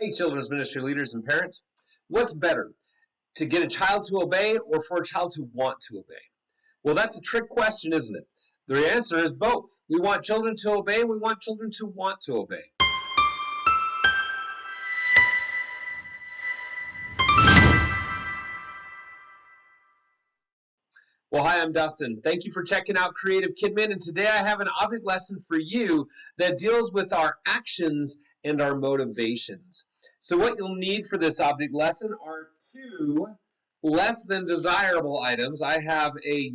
Hey, children's ministry leaders and parents. What's better, to get a child to obey or for a child to want to obey? Well, that's a trick question, isn't it? The answer is both. We want children to obey, we want children to want to obey. Well, hi, I'm Dustin. Thank you for checking out Creative Kidmin, and today I have an object lesson for you that deals with our actions and our motivations. So what you'll need for this object lesson are two less than desirable items. I have a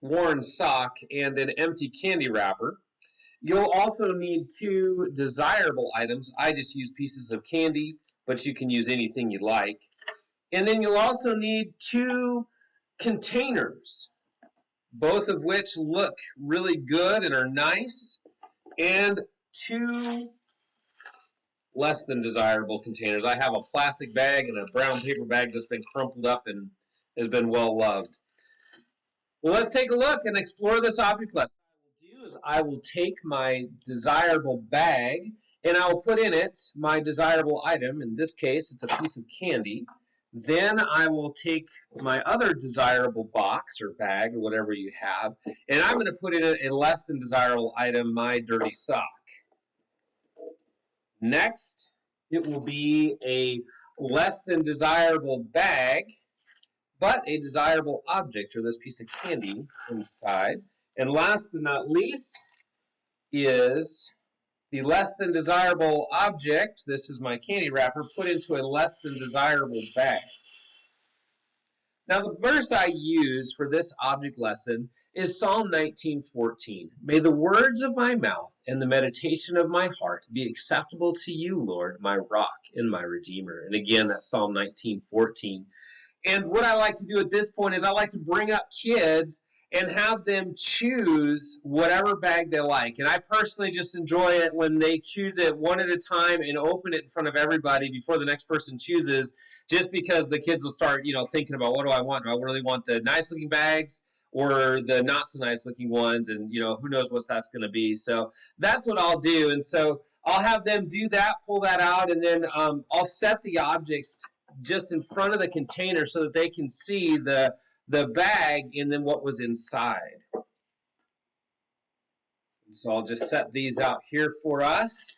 worn sock and an empty candy wrapper. You'll also need two desirable items. I just use pieces of candy, but you can use anything you like. And then you'll also need two containers, both of which look really good and are nice, and two less than desirable containers. I have a plastic bag and a brown paper bag that's been crumpled up and has been well loved. Well, let's take a look and explore this object lesson. What I will do is I will take my desirable bag and I will put in it my desirable item. In this case, it's a piece of candy. Then I will take my other desirable box or bag or whatever you have, and I'm going to put in a less than desirable item, my dirty sock. Next, it will be a less than desirable bag, but a desirable object, or this piece of candy inside. And last but not least is the less than desirable object. This is my candy wrapper, put into a less than desirable bag. Now, the verse I use for this object lesson is Psalm 19:14. May the words of my mouth and the meditation of my heart be acceptable to you, Lord, my rock and my redeemer. And again, that's Psalm 19:14. And what I like to do at this point is I like to bring up kids and have them choose whatever bag they like. And I personally just enjoy it when they choose it one at a time and open it in front of everybody before the next person chooses, just because the kids will start, thinking about, what do I want? Do I really want the nice looking bags or the not so nice looking ones? And, who knows what that's going to be. So that's what I'll do. And so I'll have them do that, pull that out, and then I'll set the objects just in front of the container so that they can see the bag and then what was inside. So I'll just set these out here for us.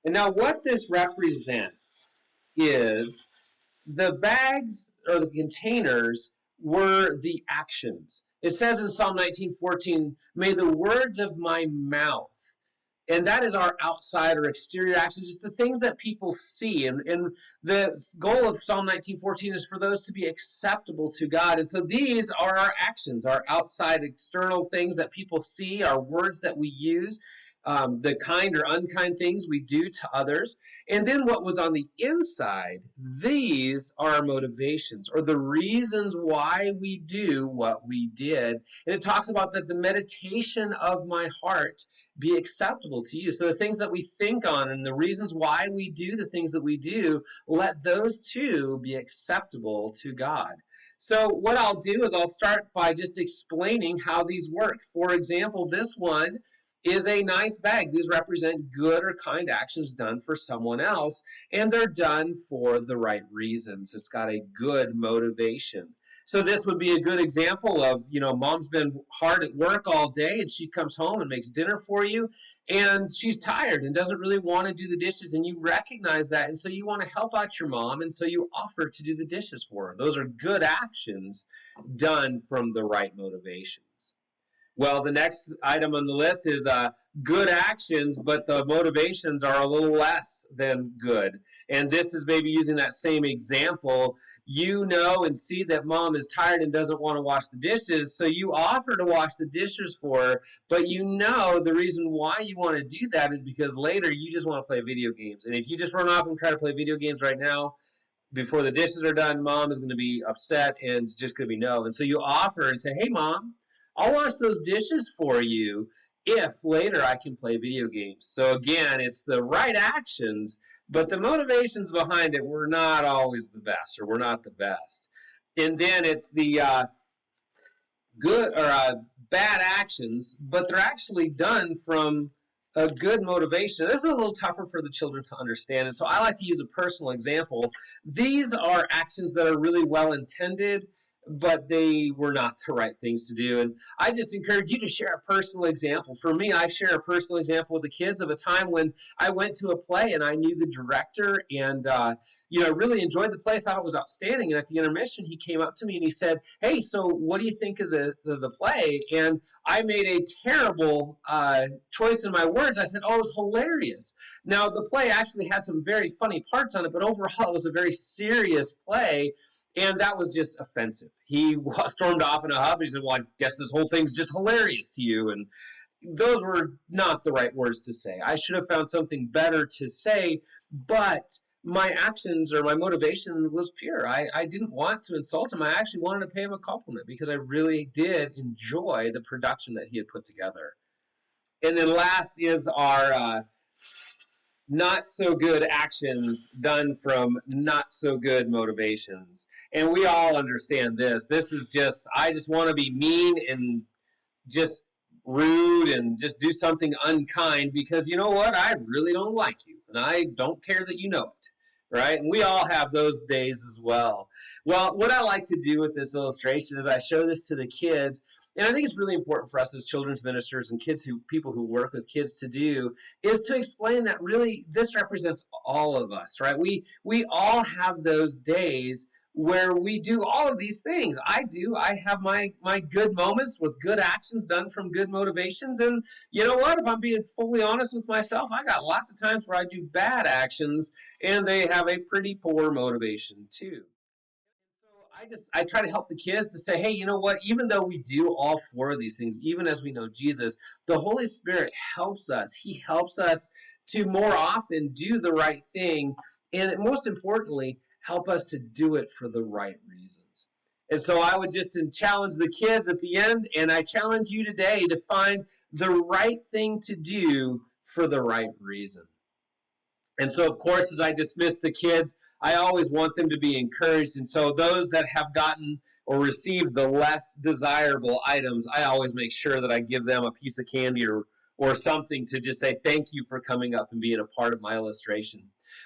And now what this represents is the bags or the containers were the actions. It says in Psalm 19:14, may the words of my mouth, and that is our outside or exterior actions, just the things that people see. And the goal of Psalm 19:14 is for those to be acceptable to God. And so these are our actions, our outside external things that people see, our words that we use, the kind or unkind things we do to others. And then what was on the inside, these are our motivations or the reasons why we do what we did. And it talks about that the meditation of my heart be acceptable to you. So the things that we think on and the reasons why we do the things that we do, let those two be acceptable to God. So what I'll do is I'll start by just explaining how these work. For example, this one is a nice bag. These represent good or kind actions done for someone else, and they're done for the right reasons. It's got a good motivation. So this would be a good example of, mom's been hard at work all day and she comes home and makes dinner for you and she's tired and doesn't really want to do the dishes, and you recognize that, and so you want to help out your mom, and so you offer to do the dishes for her. Those are good actions done from the right motivations. Well, the next item on the list is good actions, but the motivations are a little less than good. And this is maybe using that same example. You know and see that mom is tired and doesn't want to wash the dishes, so you offer to wash the dishes for her, but you know the reason why you want to do that is because later you just want to play video games. And if you just run off and try to play video games right now, before the dishes are done, mom is going to be upset and it's just going to be no. And so you offer and say, hey, mom, I'll wash those dishes for you if later I can play video games. So again, it's the right actions, but the motivations behind it were not always the best, or were not the best. And then it's the good or bad actions, but they're actually done from a good motivation. This is a little tougher for the children to understand, and so I like to use a personal example. These are actions that are really well intended, but they were not the right things to do. And I just encourage you to share a personal example. For me, I share a personal example with the kids of a time when I went to a play and I knew the director and really enjoyed the play. Thought it was outstanding. And at the intermission, he came up to me and he said, "Hey, so what do you think of the play?" And I made a terrible choice in my words. I said, "Oh, it was hilarious." Now, the play actually had some very funny parts on it, but overall, it was a very serious play. And that was just offensive. He stormed off in a huff. He said, "Well, I guess this whole thing's just hilarious to you." And those were not the right words to say. I should have found something better to say, but my actions or my motivation was pure. I didn't want to insult him. I actually wanted to pay him a compliment because I really did enjoy the production that he had put together. And then last is our not so good actions done from not so good motivations. And we all understand this. This is just, I just want to be mean and just rude and just do something unkind because you know what? I really don't like you and I don't care that you know it. Right? And we all have those days as well. Well, what I like to do with this illustration is I show this to the kids, and I think it's really important for us as children's ministers and people who work with kids to do is to explain that really this represents all of us, right? We all have those days where we do all of these things. I do. I have my good moments with good actions done from good motivations. And you know what? If I'm being fully honest with myself, I got lots of times where I do bad actions and they have a pretty poor motivation too. So I try to help the kids to say, hey, you know what? Even though we do all four of these things, even as we know Jesus, the Holy Spirit helps us. He helps us to more often do the right thing, and most importantly, help us to do it for the right reasons. And so I would just challenge the kids at the end, and I challenge you today to find the right thing to do for the right reason. And so, of course, as I dismiss the kids, I always want them to be encouraged. And so, those that have gotten or received the less desirable items, I always make sure that I give them a piece of candy or something to just say thank you for coming up and being a part of my illustration.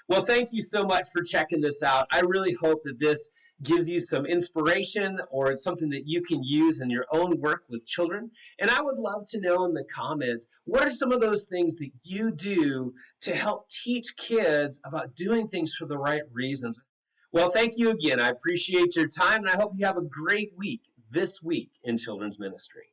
Well, thank you so much for checking this out. I really hope that this gives you some inspiration or it's something that you can use in your own work with children. And I would love to know in the comments, what are some of those things that you do to help teach kids about doing things for the right reasons? Well, thank you again. I appreciate your time, and I hope you have a great week this week in children's ministry.